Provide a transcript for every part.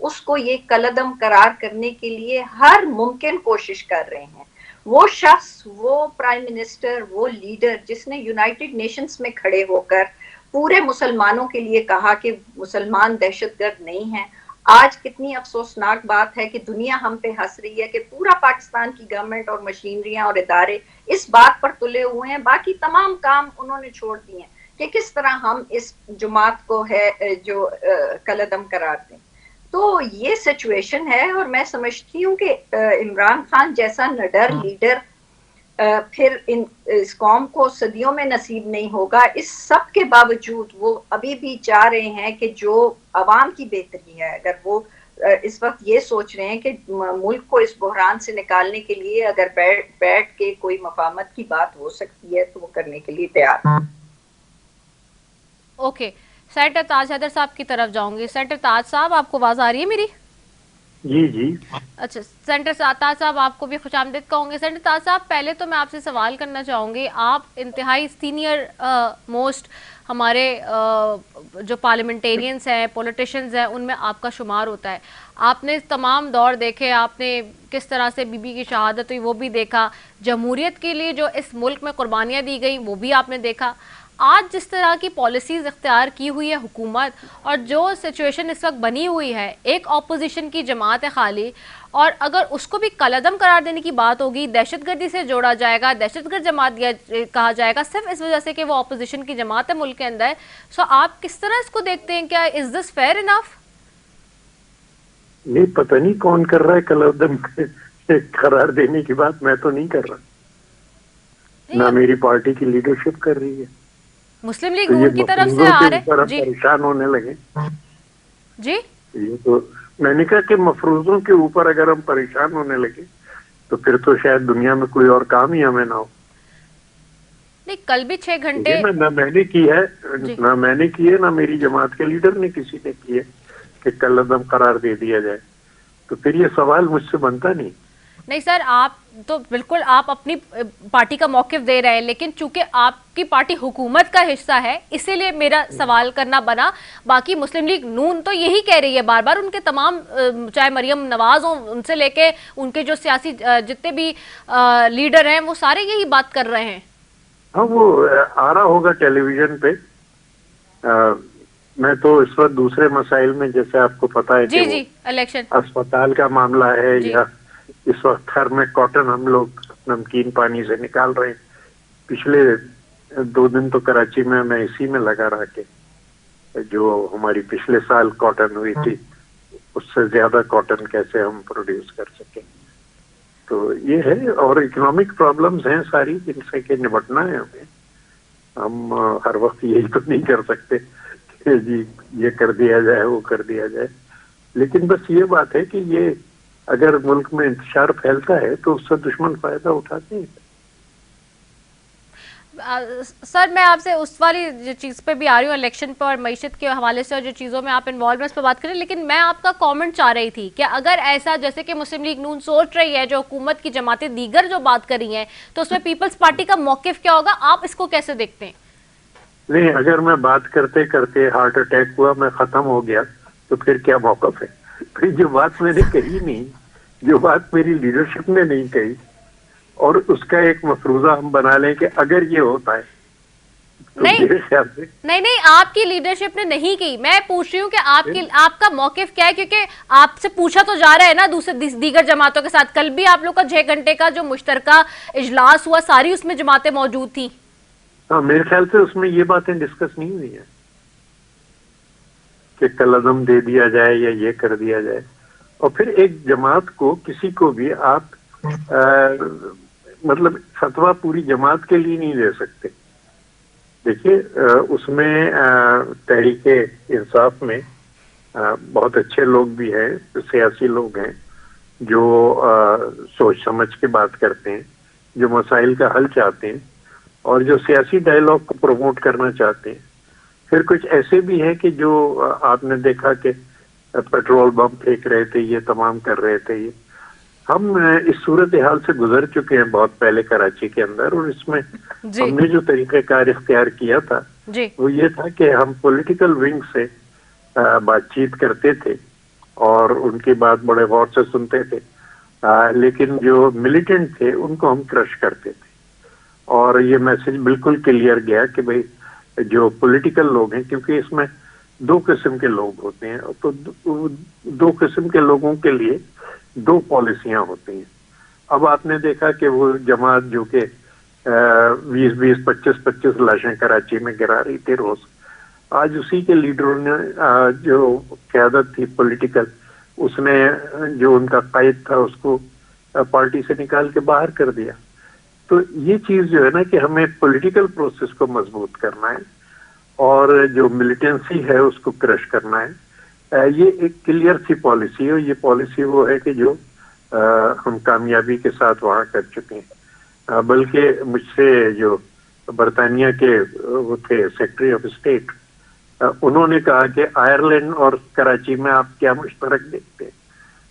اس کو یہ کلعدم قرار کرنے کے لیے ہر ممکن کوشش کر رہے ہیں. وہ شخص، وہ پرائم منسٹر، وہ لیڈر جس نے یونائٹڈ نیشنز میں کھڑے ہو کر پورے مسلمانوں کے لیے کہا کہ مسلمان دہشت گرد نہیں ہیں، آج کتنی افسوسناک بات ہے کہ دنیا ہم پہ ہنس رہی ہے کہ پورا پاکستان کی گورنمنٹ اور مشینریاں اور ادارے اس بات پر تلے ہوئے ہیں، باقی تمام کام انہوں نے چھوڑ دیے ہیں کہ کس طرح ہم اس جماعت کو ہے جو کلعدم قرار دیں. تو یہ سچویشن ہے، اور میں سمجھتی ہوں کہ عمران خان جیسا نڈر لیڈر پھر اس قوم کو صدیوں میں نصیب نہیں ہوگا. اس سب کے باوجود وہ ابھی بھی چاہ رہے ہیں کہ جو عوام کی بہتری ہے، اگر وہ اس وقت یہ سوچ رہے ہیں کہ ملک کو اس بحران سے نکالنے کے لیے اگر بیٹھ کے کوئی مفاہمت کی بات ہو سکتی ہے تو وہ کرنے کے لیے تیار ہیں. اوکے، سینیٹر تاج حیدر صاحب کی طرف جاؤں گی. سینیٹر تاج صاحب، آپ کو آواز آ رہی ہے میری؟ جی. اچھا، سینیٹر تاج صاحب آپ کو بھی خوش آمدید کہوں گے. سینیٹر تاج صاحب، پہلے تو میں آپ سے سوال کرنا چاہوں گی، آپ انتہائی سینئر موسٹ ہمارے جو پارلیمنٹیرینز ہیں، پولیٹیشنز ہیں، ان میں آپ کا شمار ہوتا ہے. آپ نے تمام دور دیکھے، آپ نے کس طرح سے بی بی کی شہادت ہوئی وہ بھی دیکھا، جمہوریت کے لیے جو اس ملک میں قربانیاں دی گئی وہ بھی آپ نے دیکھا. آج جس طرح کی پالیسیز اختیار کی ہوئی ہے حکومت، اور جو سچویشن اس وقت بنی ہوئی ہے، ایک اپوزیشن کی جماعت ہے خالی، اور اگر اس کو بھی کالعدم قرار دینے کی بات ہوگی، دہشت گردی سے جوڑا جائے گا، دہشت گرد جماعت کہا جائے گا، صرف اس وجہ سے کہ وہ اپوزیشن کی جماعت ہے ملک کے اندر. سو آپ کس طرح اس کو دیکھتے ہیں؟ کیا از دس فیئر انف؟ نہیں، پتہ نہیں کون کر رہا ہے کالعدم قرار دینے کی بات. میں تو نہیں کر رہا، نہ میری پارٹی کی لیڈرشپ کر رہی ہے. مسلم لیگ نون کی طرف سے آ رہے جی پریشان ہونے لگے جی. یہ تو میں نے کہا کہ مفروضوں کے اوپر اگر ہم پریشان ہونے لگے تو پھر تو شاید دنیا میں کوئی اور کام ہی ہمیں نہ ہو. نہیں، کل بھی 6 گھنٹے نہ میں نے کی ہے، نہ میری جماعت کے لیڈر نے کسی نے کی ہے کہ کالعدم قرار دے دیا جائے. تو پھر یہ سوال مجھ سے بنتا نہیں. نہیں سر، آپ تو بالکل آپ اپنی پارٹی کا موقف دے رہے ہیں، لیکن چونکہ آپ کی پارٹی حکومت کا حصہ ہے اسی لیے میرا سوال کرنا بنا. باقی مسلم لیگ نون تو یہی کہہ رہی ہے بار بار، ان کے تمام چاہے مریم نواز ہوں، ان سے لے کے ان کے جو سیاسی جتنے بھی لیڈر ہیں وہ سارے یہی بات کر رہے ہیں. ہاں، وہ آ رہا ہوگا ٹیلی ویژن پہ. میں تو اس وقت دوسرے مسائل میں، جیسے آپ کو پتا ہے جی کہ جی الیکشن اسپتال کا معاملہ ہے، جی. یا اس وقت گھر میں کاٹن ہم لوگ نمکین پانی سے نکال رہے ہیں. پچھلے 2 دن تو کراچی میں اسی میں لگا رہا کہ جو ہماری پچھلے سال کاٹن ہوئی تھی اس سے زیادہ کاٹن کیسے ہم پروڈیوس کر سکیں. تو یہ ہے، اور اکنامک پرابلمز ہیں ساری، جن سے کہ نمٹنا ہے ہمیں. ہم ہر وقت یہی تو نہیں کر سکتے کہ جی یہ کر دیا جائے وہ کر دیا جائے. لیکن بس یہ بات ہے کہ یہ اگر ملک میں انتشار پھیلتا ہے تو اس سے دشمن فائدہ اٹھاتے ہیں. سر، میں آپ سے اس والی جو چیز پہ بھی آ رہی ہوں، الیکشن پہ اور معیشت کے حوالے سے اور جو چیزوں میں آپ انوالو ہیں اس پہ بات کریں، لیکن میں آپ کا کامنٹ چاہ رہی تھی کہ اگر ایسا جیسے کہ مسلم لیگ نون سوچ رہی ہے، جو حکومت کی جماعتیں دیگر جو بات کر رہی ہیں، تو اس میں پیپلز پارٹی کا موقف کیا ہوگا؟ آپ اس کو کیسے دیکھتے ہیں؟ نہیں، اگر میں بات کرتے کرتے ہارٹ اٹیک ہوا، میں ختم ہو گیا، تو پھر کیا موقف ہے؟ پھر جو بات میں نے کہی نہیں، جو بات میری لیڈرشپ نے نہیں کہی، اور اس کا ایک مفروضہ ہم بنا لیں کہ اگر یہ ہوتا ہے تو میرے خیال سے نہیں، آپ کی لیڈرشپ نے نہیں کی. میں پوچھ رہی ہوں کہ آپ کا موقف کیا ہے، کیونکہ آپ سے پوچھا تو جا رہا ہے نا دیگر جماعتوں کے ساتھ. کل بھی آپ لوگ کا 6 گھنٹے کا جو مشترکہ اجلاس ہوا، ساری اس میں جماعتیں موجود تھیں. ہاں، میرے خیال سے اس میں یہ باتیں ڈسکس نہیں ہوئی ہیں کہ کالعدم دے دیا جائے یا یہ کر دیا جائے. اور پھر ایک جماعت کو، کسی کو بھی آپ مطلب فتویٰ پوری جماعت کے لیے نہیں دے سکتے. دیکھیے، اس میں تحریک انصاف میں بہت اچھے لوگ بھی ہیں، سیاسی لوگ ہیں جو سوچ سمجھ کے بات کرتے ہیں، جو مسائل کا حل چاہتے ہیں اور جو سیاسی ڈائیلاگ کو پروموٹ کرنا چاہتے ہیں. پھر کچھ ایسے بھی ہیں کہ جو آپ نے دیکھا کہ پیٹرول بم پھینک رہے تھے، یہ تمام کر رہے تھے. یہ ہم اس صورتحال سے گزر چکے ہیں بہت پہلے کراچی کے اندر، اور اس میں ہم نے جو طریقہ کار اختیار کیا تھا وہ یہ تھا کہ ہم پولیٹیکل ونگ سے بات چیت کرتے تھے اور ان کی بات بڑے غور سے سنتے تھے، لیکن جو ملیٹنٹ تھے ان کو ہم کرش کرتے تھے. اور یہ میسج بالکل کلیئر گیا کہ بھئی جو پولیٹیکل لوگ ہیں، کیونکہ اس میں دو قسم کے لوگ ہوتے ہیں، تو دو قسم کے لوگوں کے لیے دو پالیسیاں ہوتی ہیں. اب آپ نے دیکھا کہ وہ جماعت جو کہ 20 25 لاشیں کراچی میں گرا رہی تھی روز، آج اسی کے لیڈروں نے جو قیادت تھی پولیٹیکل، اس نے جو ان کا قائد تھا اس کو پارٹی سے نکال کے باہر کر دیا. تو یہ چیز جو ہے نا کہ ہمیں پولیٹیکل پروسیس کو مضبوط کرنا ہے اور جو ملیٹنسی ہے اس کو کرش کرنا ہے. یہ ایک کلیئر سی پالیسی ہے، یہ پالیسی وہ ہے کہ جو ہم کامیابی کے ساتھ وہاں کر چکے ہیں. بلکہ مجھ سے جو برطانیہ کے وہ تھے سیکرٹری آف اسٹیٹ، انہوں نے کہا کہ آئرلینڈ اور کراچی میں آپ کیا مشترک دیکھتے ہیں؟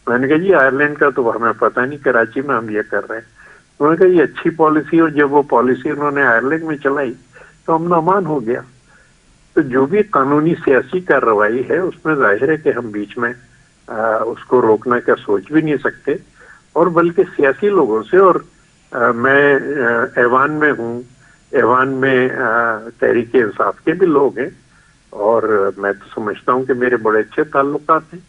میں نے کہا جی آئرلینڈ کا تو ہمیں پتہ نہیں، کراچی میں ہم یہ کر رہے ہیں. انہوں نے کہا یہ اچھی پالیسی، اور جب وہ پالیسی انہوں نے آئرلینڈ میں چلائی تو امن و امان ہو گیا. تو جو بھی قانونی سیاسی کارروائی ہے اس میں ظاہر ہے کہ ہم بیچ میں اس کو روکنا کا سوچ بھی نہیں سکتے. اور بلکہ سیاسی لوگوں سے، اور میں ایوان میں ہوں، ایوان میں تحریک انصاف کے بھی لوگ ہیں، اور میں تو سمجھتا ہوں کہ میرے بڑے اچھے تعلقات ہیں،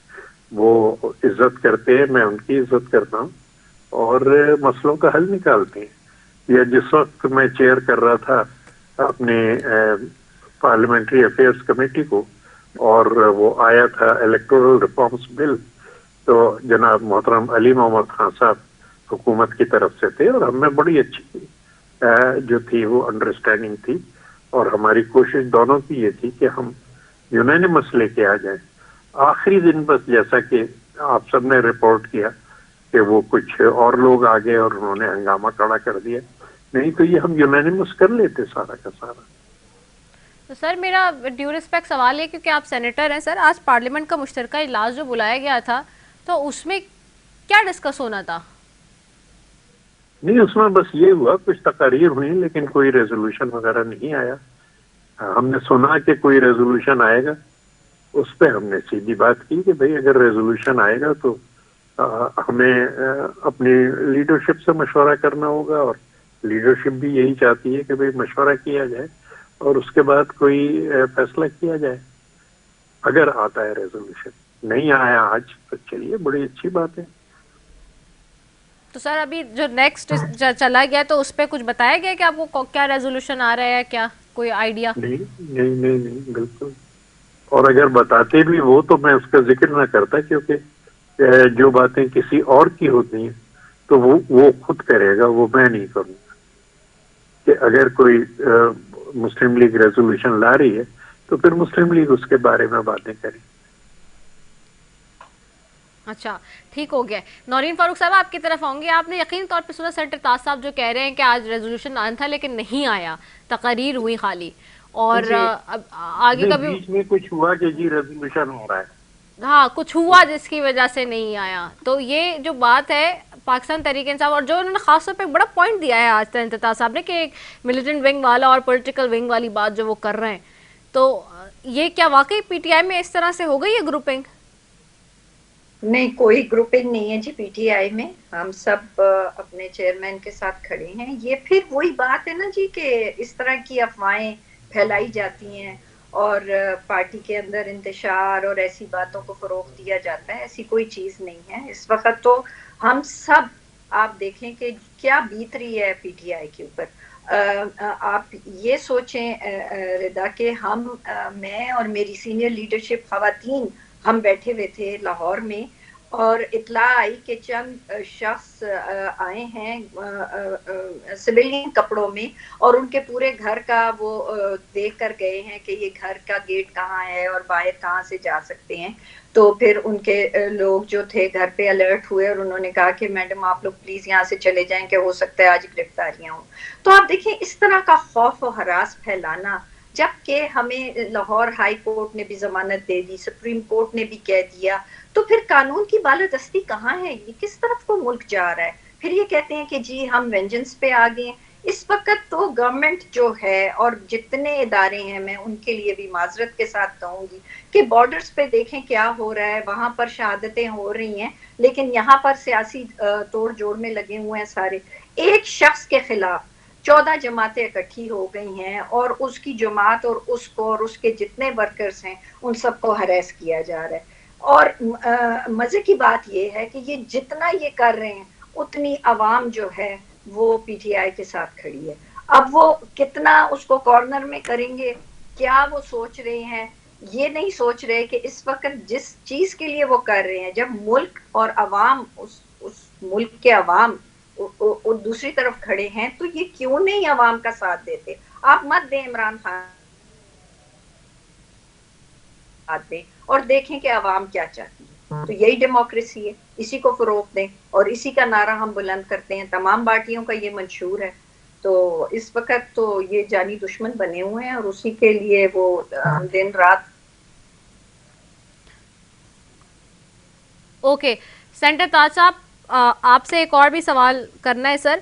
وہ عزت کرتے ہیں، میں ان کی عزت کرتا ہوں اور مسئلوں کا حل نکالتے ہیں. یا جس وقت میں چیئر کر رہا تھا اپنے پارلیمنٹری افیئرس کمیٹی کو، اور وہ آیا تھا الیکٹورل ریفارمز بل، تو جناب محترم علی محمد خان صاحب حکومت کی طرف سے تھے، اور ہم میں بڑی اچھی جو تھی وہ انڈرسٹینڈنگ تھی، اور ہماری کوشش دونوں کی یہ تھی کہ ہم یونینمس لے کے آ جائیں. آخری دن بس جیسا کہ آپ سب نے رپورٹ کیا کہ وہ کچھ اور لوگ آگے اور انہوں نے ہنگامہ کھڑا کر دیا، نہیں تو یہ ہم یونینمس کر لیتے سارا کا سارا. تو سر میرا ڈیو ریسپیکٹ سوال ہے، کیونکہ آپ سینیٹر ہیں سر، آج پارلیمنٹ کا مشترکہ اجلاس جو بلایا گیا تھا تو اس میں کیا ڈسکس ہونا تھا؟ نہیں، اس میں بس یہ ہوا، کچھ تقاریر ہوئی لیکن کوئی ریزولوشن وغیرہ نہیں آیا. ہم نے سنا کہ کوئی ریزولوشن آئے گا، اس پہ ہم نے سیدھی بات کی کہ بھئی اگر ریزولوشن آئے گا تو ہمیں اپنی لیڈرشپ سے مشورہ کرنا ہوگا، اور لیڈرشپ بھی یہی چاہتی ہے کہ بھئی مشورہ کیا جائے اور اس کے بعد کوئی فیصلہ کیا جائے اگر آتا ہے ریزولوشن. نہیں آیا آج، تو چلیے بڑی اچھی بات ہے. تو سر ابھی جو نیکسٹ چلا گیا تو اس پہ کچھ بتایا گیا کہ آپ کو کیا ریزولوشن آ رہا ہے، کیا کوئی آئیڈیا؟ نہیں بالکل. اور اگر بتاتے بھی وہ تو میں اس کا ذکر نہ کرتا، کیونکہ جو باتیں کسی اور کی ہوتی ہیں تو وہ خود کرے گا، وہ میں نہیں کروں گا. کہ اگر کوئی مسلم لیگ ریزولوشن لا رہی ہے تو پھر مسلم لیگ اس کے بارے میں باتیں کرے. اچھا ٹھیک ہو گیا. نورین فاروق صاحب آپ کی طرف آؤں گی. آپ نے یقین طور پہ سنا سینیٹر طاس صاحب جو کہہ رہے ہیں کہ آج ریزولوشن آنا تھا لیکن نہیں آیا، تقاریر ہوئی خالی، اور اب آگے کا بھی بیچ میں کچھ ہوا کہ جی ریزولوشن ہو رہا ہے، ہاں کچھ ہوا جس کی وجہ سے نہیں آیا. تو یہ جو بات ہے پاکستان تحریک انصاف، اور جو انہوں نے خاص طور پہ بڑا پوائنٹ دیا ہے آج سینیٹر طاس صاحب نے کہ ایک ملیٹنٹ ونگ والا اور پولیٹیکل ونگ والی بات جو وہ کر رہے ہیں، تو یہ کیا واقعی پی ٹی آئی میں اس طرح سے ہو گئی ہے گروپنگ؟ نہیں، کوئی گروپنگ نہیں ہے جی پی ٹی آئی میں. ہم سب اپنے چیئرمین کے ساتھ کھڑے ہیں. یہ پھر وہی بات ہے نا جی کہ اس طرح کی افواہیں پھیلائی جاتی ہیں اور پارٹی کے اندر انتشار اور ایسی باتوں کو فروغ دیا جاتا ہے. ایسی کوئی چیز نہیں ہے. اس وقت تو ہم سب آپ دیکھیں کہ کیا بیت رہی ہے پی ٹی آئی کے اوپر. آپ یہ سوچیں ردا کہ میں اور میری سینئر لیڈرشپ خواتین ہم بیٹھے ہوئے تھے لاہور میں، اور اطلاع آئی کہ چند شخص آئے ہیں سویلین کپڑوں میں اور ان کے پورے گھر کا وہ دیکھ کر گئے ہیں کہ یہ گھر کا گیٹ کہاں ہے اور باہر کہاں سے جا سکتے ہیں. تو پھر ان کے لوگ جو تھے گھر پہ الرٹ ہوئے اور انہوں نے کہا کہ میڈم آپ لوگ پلیز یہاں سے چلے جائیں کہ ہو سکتا ہے آج گرفتاریاں ہوں. تو آپ دیکھیں اس طرح کا خوف و ہراس پھیلانا، جبکہ ہمیں لاہور ہائی کورٹ نے بھی ضمانت دے دی، سپریم کورٹ نے بھی کہہ دیا، تو پھر قانون کی بالادستی کہاں ہے؟ یہ کس طرف کو ملک جا رہا ہے؟ پھر یہ کہتے ہیں کہ جی ہم وینجنس پہ آ گئے ہیں. اس وقت تو گورنمنٹ جو ہے اور جتنے ادارے ہیں، میں ان کے لیے بھی معذرت کے ساتھ کہوں گی کہ بارڈرز پہ دیکھیں کیا ہو رہا ہے، وہاں پر شہادتیں ہو رہی ہیں لیکن یہاں پر سیاسی توڑ جوڑ میں لگے ہوئے ہیں سارے. ایک شخص کے خلاف 14 جماعتیں اکٹھی ہو گئی ہیں اور اس کی جماعت اور اس کے جتنے ورکرز ہیں ان سب کو ہراس کیا جا رہا ہے. اور مزے کی بات یہ ہے کہ یہ جتنا یہ کر رہے ہیں اتنی عوام جو ہے وہ پی ٹی آئی کے ساتھ کھڑی ہے. اب وہ کتنا اس کو کارنر میں کریں گے، کیا وہ سوچ رہے ہیں؟ یہ نہیں سوچ رہے کہ اس وقت جس چیز کے لیے وہ کر رہے ہیں، جب ملک اور عوام اس ملک کے عوام دوسری طرف کھڑے ہیں تو یہ کیوں نہیں عوام کا ساتھ دیتے؟ آپ مت دیں عمران خان ساتھ دیں اور دیکھیں کہ عوام کیا چاہتی ہے. تو یہی ڈیموکریسی ہے، اسی کو فروغ دیں اور اسی کا نعرہ ہم بلند کرتے ہیں. تمام پارٹیوں کا یہ منشور ہے. تو اس وقت تو یہ جانی دشمن بنے ہوئے ہیں اور اسی کے لیے وہ دن رات. اوکے سینٹر تاج صاحب، آپ سے ایک اور بھی سوال کرنا ہے سر.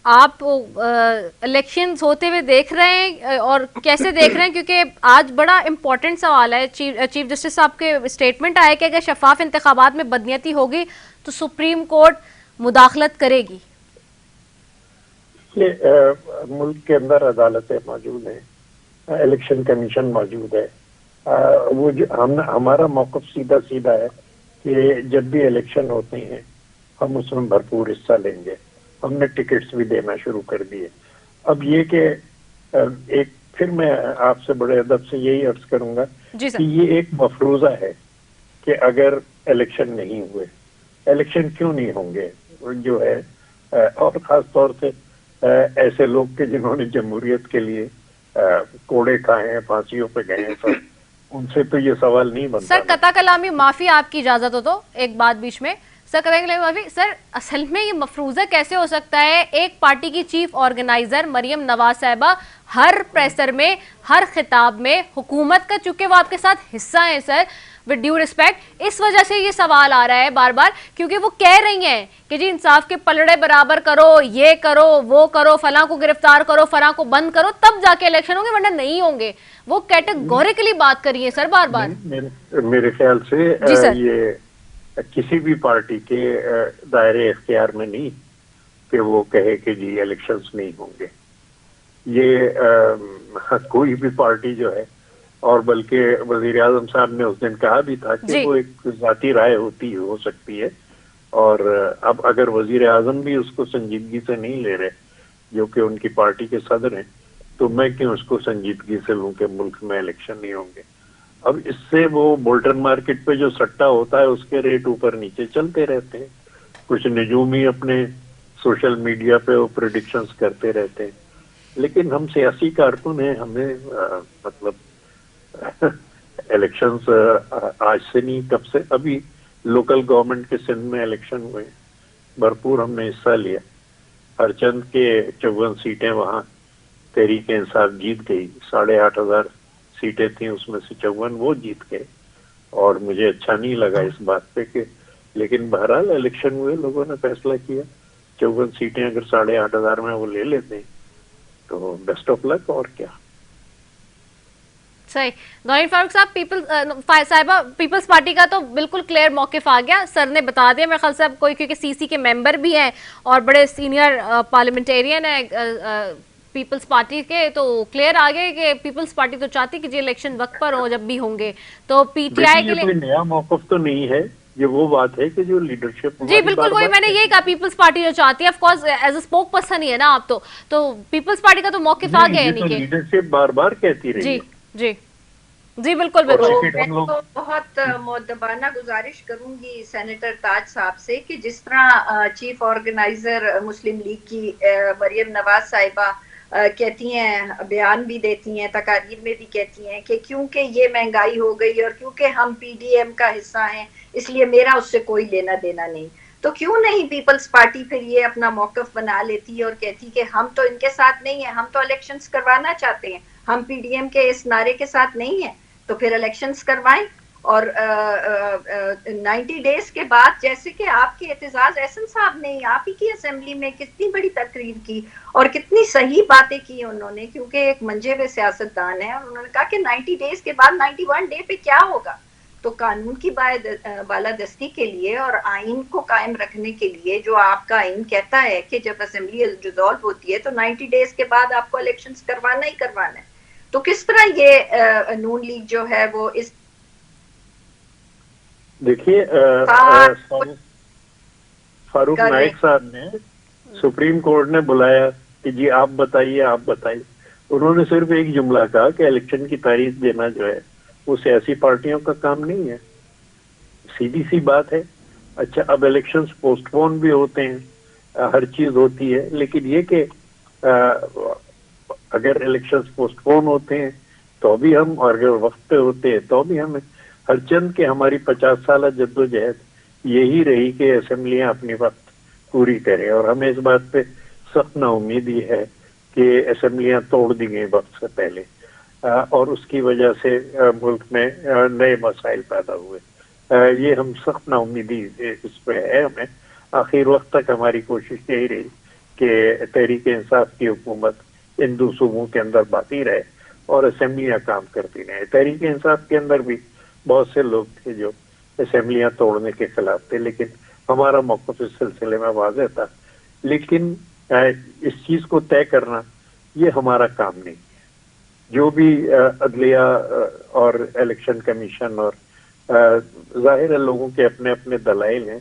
آپ الیکشنز ہوتے ہوئے دیکھ رہے ہیں اور کیسے دیکھ رہے ہیں؟ کیونکہ آج بڑا امپورٹنٹ سوال ہے. چیف جسٹس صاحب کے اسٹیٹمنٹ آئے کہ اگر شفاف انتخابات میں بدنیتی ہوگی تو سپریم کورٹ مداخلت کرے گی. ملک کے اندر عدالتیں موجود ہیں، الیکشن کمیشن موجود ہے. وہ ہمارا موقف سیدھا سیدھا ہے کہ جب بھی الیکشن ہوتے ہیں ہم اس میں بھرپور حصہ لیں گے. ہم نے ٹکٹس بھی دینا شروع کر دیے. اب یہ کہ ایک پھر میں آپ سے بڑے ادب سے یہی عرض کروں گا کہ یہ ایک مفروضہ ہے کہ اگر الیکشن نہیں ہوئے، الیکشن کیوں نہیں ہوں گے جو ہے، اور خاص طور سے ایسے لوگ کہ جنہوں نے جمہوریت کے لیے کوڑے کھائے ہیں، پھانسیوں پہ گئے ہیں، سب ان سے تو یہ سوال نہیں بنتا. سر قطع کلامی معافی، آپ کی اجازت ہو تو ایک بات بیچ میں. سر قطع کلامی معافی. سر اصل میں یہ مفروضہ کیسے ہو سکتا ہے؟ ایک پارٹی کی چیف آرگنائزر مریم نواز صاحبہ ہر پریسر میں، ہر خطاب میں حکومت کا، چونکہ وہ آپ کے ساتھ حصہ ہیں سر، ود ڈیو ریسپیکٹ، اس وجہ سے یہ سوال آ رہا ہے بار بار، کیونکہ وہ کہہ رہی ہیں کہ جی انصاف کے پلڑے برابر کرو، یہ کرو، وہ کرو، فلاں کو گرفتار کرو، فلاں کو بند کرو، تب جا کے الیکشن ہوں گے، ورنہ نہیں ہوں گے. وہ کیٹیگوریکلی بات کر رہی ہے سر بار بار. میرے خیال سے یہ کسی بھی پارٹی کے دائرے اختیار میں نہیں کہ وہ کہے کہ جی الیکشنز نہیں ہوں گے. یہ کوئی بھی پارٹی جو ہے، اور بلکہ وزیر اعظم صاحب نے اس دن کہا بھی تھا کہ وہ ایک ذاتی رائے ہو سکتی ہے. اور اب اگر وزیر اعظم بھی اس کو سنجیدگی سے نہیں لے رہے، جو کہ ان کی پارٹی کے صدر ہیں، تو میں کیوں اس کو سنجیدگی سے لوں کہ ملک میں الیکشن نہیں ہوں گے. اب اس سے وہ بولٹن مارکیٹ پہ جو سٹا ہوتا ہے اس کے ریٹ اوپر نیچے چلتے رہتے ہیں. کچھ نجوم ہی اپنے سوشل میڈیا پہ وہ پریڈکشنز کرتے رہتے ہیں. لیکن ہم سیاسی کارکن ہیں، ہمیں مطلب الیکشنز آج سے نہیں، کب سے. ابھی لوکل گورنمنٹ کے سندھ میں الیکشن ہوئے، بھرپور ہم نے حصہ لیا. ہر چند کے 54 سیٹیں وہاں تحریک انصاف جیت گئی. 8,500 سیٹیں تھیں، اس میں سے 54 وہ جیت گئے. اور مجھے اچھا نہیں لگا اس بات پہ کہ، لیکن بہرحال الیکشن ہوئے، لوگوں نے فیصلہ کیا 54 سیٹیں اگر 8,500 میں وہ لے لیتے ہیں تو بیسٹ آف لک. اور کیا صحیح. نورین فاروق صاحب، پیپلز پارٹی کا تو بالکل کلیئر موقف آ گیا، سر نے بتا دیا میرے خیال سے. اب کوئی کیونکہ سی سی کے ممبر بھی ہیں اور بڑے سینئر پارلیمنٹیرین ہیں پیپلز پارٹی کے، تو کلیئر آ گئے کہ پیپلز پارٹی تو چاہتی کہ جی الیکشن وقت پر ہوں جب بھی ہوں گے. تو پی ٹی آئی کے لیے کوئی نیا موقف تو نہیں ہے، یہ وہ بات ہے کہ جو لیڈرشپ، جی بالکل وہی میں نے یہی کہا، پیپلز پارٹی جو چاہتی ہے، of course as a spoke person he ہے نا آپ، تو پیپلز پارٹی کا تو موقف آ گیا. یعنی کہ لیڈرشپ بار بار کہتی رہی ہے. جی جی بالکل بالکل. میں تو بہت مؤدبانہ گزارش کروں گی سینیٹر تاج صاحب سے کہ جس طرح چیف آرگنائزر مسلم لیگ کی مریم نواز صاحبہ کہتی ہیں، بیان بھی دیتی ہیں، تقاریر میں بھی کہتی ہیں کہ کیونکہ یہ مہنگائی ہو گئی اور کیونکہ ہم پی ڈی ایم کا حصہ ہیں اس لیے میرا اس سے کوئی لینا دینا نہیں. تو کیوں نہیں پیپلز پارٹی پھر یہ اپنا موقف بنا لیتی اور کہتی کہ ہم تو ان کے ساتھ نہیں ہیں، ہم تو الیکشنز کروانا چاہتے ہیں، ہم پی ڈی ایم کے اس نعرے کے ساتھ نہیں ہیں، تو پھر الیکشنز کروائیں اور 90 ڈیز کے بعد جیسے کہ آپ کے اعتزاز احسن صاحب نے آپ ہی کی اسمبلی میں کتنی بڑی تقریر کی اور کتنی صحیح باتیں کی انہوں نے، کیونکہ ایک منجے ہوئے سیاستدان ہیں، اور انہوں نے کہا کہ 90 ڈیز کے بعد 91 ڈے پہ کیا ہوگا. تو قانون کی بالادستی کے لیے اور آئین کو قائم رکھنے کے لیے جو آپ کا آئین کہتا ہے کہ جب اسمبلی ڈیزالو ہوتی ہے تو 90 ڈیز کے بعد آپ کو الیکشنز کروانا ہی کروانا ہے. تو کس طرح یہ نون لیگ جو ہے وہ اس دیکھیے فاروق نائک صاحب نے سپریم کورٹ نے بلایا کہ جی آپ بتائیے آپ بتائیے. انہوں نے صرف ایک جملہ کہا کہ الیکشن کی تاریخ دینا جو ہے وہ سیاسی پارٹیوں کا کام نہیں ہے. سیدھی سی بات ہے. اچھا اب الیکشنز پوسٹ پون بھی ہوتے ہیں، ہر چیز ہوتی ہے، لیکن یہ کہ اگر الیکشنز پوسٹ پون ہوتے ہیں تو بھی ہم، اور اگر وقت پہ ہوتے ہیں تو بھی ہمیں ہر چند کہ ہماری 50 سالہ جدوجہد یہی رہی کہ اسمبلیاں اپنی وقت پوری کریں، اور ہمیں اس بات پہ سخت نا امیدی ہے کہ اسمبلیاں توڑ دی گئی وقت سے پہلے، اور اس کی وجہ سے ملک میں نئے مسائل پیدا ہوئے. یہ ہم سخت نا امیدی اس پہ ہے. ہمیں آخر وقت تک ہماری کوشش یہی رہی کہ تحریک انصاف کی حکومت ان دو صوبوں کے اندر باقی رہے اور اسمبلیاں کام کرتی رہے. تحریک انصاف کے اندر بھی بہت سے لوگ تھے جو اسمبلیاں توڑنے کے خلاف تھے، لیکن ہمارا موقف اس سلسلے میں واضح تھا. لیکن اس چیز کو طے کرنا یہ ہمارا کام نہیں ہے. جو بھی عدلیہ اور الیکشن کمیشن اور ظاہر ہے لوگوں کے اپنے اپنے دلائل ہیں،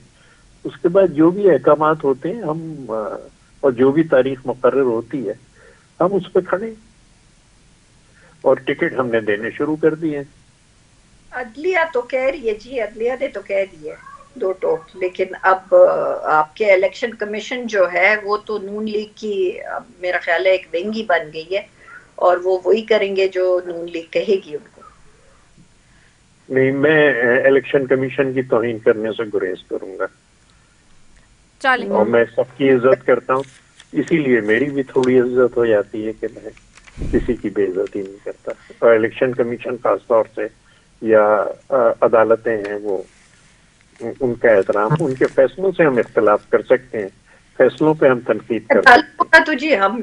اس کے بعد جو بھی احکامات ہوتے ہیں ہم اور جو بھی تاریخ مقرر ہوتی ہے ہم اس پہ کھڑے، اور ٹکٹ ہم نے دینے شروع کر دیے. عدلیہ تو کہہ رہی ہے جی، عدلیہ نے تو کہہ دی ہے دو ٹوک، لیکن اب آپ کے الیکشن کمیشن جو ہے وہ تو نون لیگ کی میرا خیال ہے ایک ونگ ہی بن گئی ہے، اور وہ وہی کریں گے جو نون لیگ کہے گی ان کو. نہیں، میں الیکشن کمیشن کی توہین کرنے سے گریز کروں گا، اور میں سب کی عزت کرتا ہوں، اسی لیے میری بھی تھوڑی عزت ہو جاتی ہے کہ میں کسی کی بے عزتی نہیں کرتا. اور الیکشن کمیشن خاص طور سے یا عدالتیں ہیں وہ ان کا احترام، ان کے فیصلوں سے ہم اختلاف کر سکتے ہیں، فیصلوں پہ ہم تنقید کر سکتے ہیں. کا تو جی ہم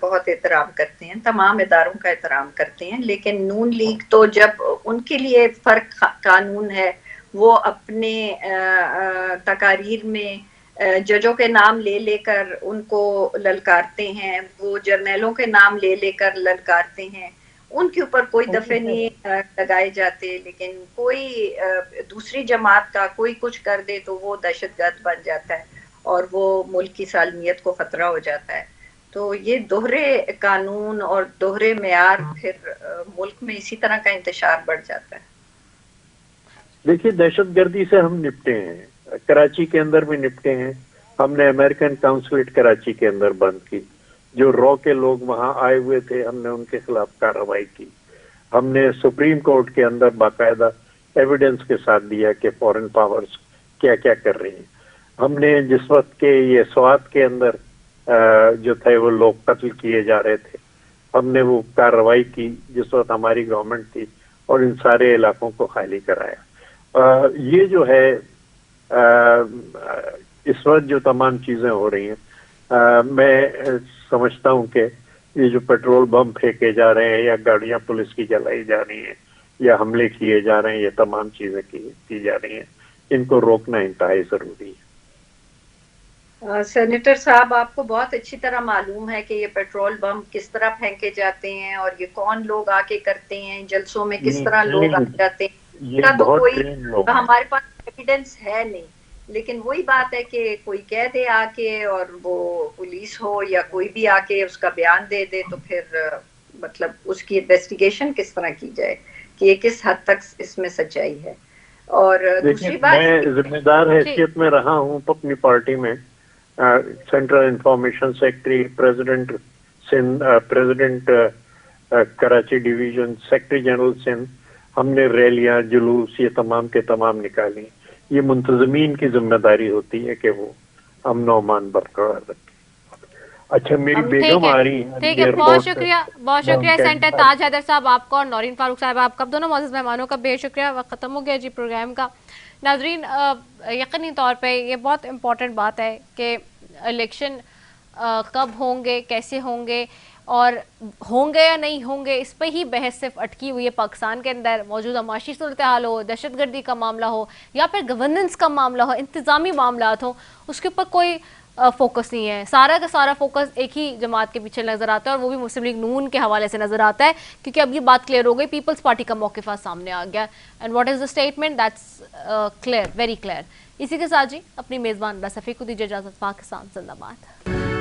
بہت احترام کرتے ہیں، تمام اداروں کا احترام کرتے ہیں، لیکن نون لیگ تو جب ان کے لیے فرق قانون ہے، وہ اپنے تقاریر میں ججوں کے نام لے لے کر ان کو للکارتے ہیں، وہ جرنیلوں کے نام لے لے کر للکارتے ہیں. ان کے اوپر کوئی دفعہ نہیں لگائے جاتے، لیکن کوئی دوسری جماعت کا کوئی کچھ کر دے تو وہ دہشت گرد بن جاتا ہے اور وہ ملک کی سالمیت کو خطرہ ہو جاتا ہے. تو یہ دوہرے قانون اور دوہرے معیار پھر ملک میں اسی طرح کا انتشار بڑھ جاتا ہے. دیکھیے دہشت گردی سے ہم نپٹے ہیں، کراچی کے اندر بھی نپٹے ہیں. ہم نے امریکن کانسولیٹ کراچی کے اندر بند کی، جو رو کے لوگ وہاں آئے ہوئے تھے ہم نے ان کے خلاف کارروائی کی. ہم نے سپریم کورٹ کے اندر باقاعدہ ایویڈنس کے ساتھ دیا کہ فورن پاورز کیا کیا کر رہی ہیں. ہم نے جس وقت کے یہ سوات کے اندر جو تھے وہ لوگ قتل کیے جا رہے تھے، ہم نے وہ کارروائی کی جس وقت ہماری گورنمنٹ تھی، اور ان سارے علاقوں کو خالی کرایا. یہ جو ہے اس وقت جو تمام چیزیں ہو رہی ہیں، میں سمجھتا ہوں کہ یہ جو پیٹرول بم پھینکے جا رہے ہیں یا گاڑیاں پولیس کی جلائی جا رہی ہیں یا حملے کیے جا رہے ہیں، یہ تمام چیزیں کی جا رہی ہیں، ان کو روکنا انتہائی ضروری ہے. سینیٹر صاحب، آپ کو بہت اچھی طرح معلوم ہے کہ یہ پیٹرول بم کس طرح پھینکے جاتے ہیں اور یہ کون لوگ آ کے کرتے ہیں، جلسوں میں کس طرح لوگ آ جاتے ہیں. یہ تو بہت کوئی ٹرین لوگ ہمارے پاس ایویڈنس ہے نہیں، لیکن وہی بات ہے کہ کوئی کہہ دے آ کے، اور وہ پولیس ہو یا کوئی بھی آ کے اس کا بیان دے دے، تو پھر مطلب اس کی انویسٹیگیشن کس طرح کی جائے کہ یہ کس حد تک اس میں سچائی ہے. اور دوسری بات میں ذمہ دار حیثیت میں رہا ہوں اپنی پارٹی میں، central information secretary, president Sindh, president Karachi division, secretary general Sindh. ہم نے ریلیاں، جلوس یہ تمام کے تمام نکالی. یہ منتظمین کی ذمہ داری ہوتی ہے کہ وہ امن و امان برقرار رکھیں. اچھا میری بیگم آ رہی ہے ٹھیک ہے، بہت شکریہ سینٹر تاج حیدر صاحب آپ کا اور نورین فاروق صاحب آپ کا دونوں معزز مہمانوں کا بے شکریہ. وقت ختم ہو گیا جی پروگرام کا. ناظرین یقینی طور پہ یہ بہت امپورٹنٹ بات ہے کہ الیکشن کب ہوں گے، کیسے ہوں گے اور ہوں گے یا نہیں ہوں گے، اس پہ ہی بحث صرف اٹکی ہوئی ہے. پاکستان کے اندر موجودہ معاشی صورتحال ہو، دہشت گردی کا معاملہ ہو یا پھر گورننس کا معاملہ ہو، انتظامی معاملات ہوں، اس کے اوپر کوئی فوکس نہیں ہے. سارا کا سارا فوکس ایک ہی جماعت کے پیچھے نظر آتا ہے اور وہ بھی مسلم لیگ نون کے حوالے سے نظر آتا ہے، کیونکہ اب یہ بات کلیئر ہو گئی، پیپلز پارٹی کا موقف سامنے آ گیا. And what is the statement that's clear, very clear. اسی کے ساتھ جی اپنی میزبان رضا صفی کو دیجیے اجازت. پاکستان زندہ باد.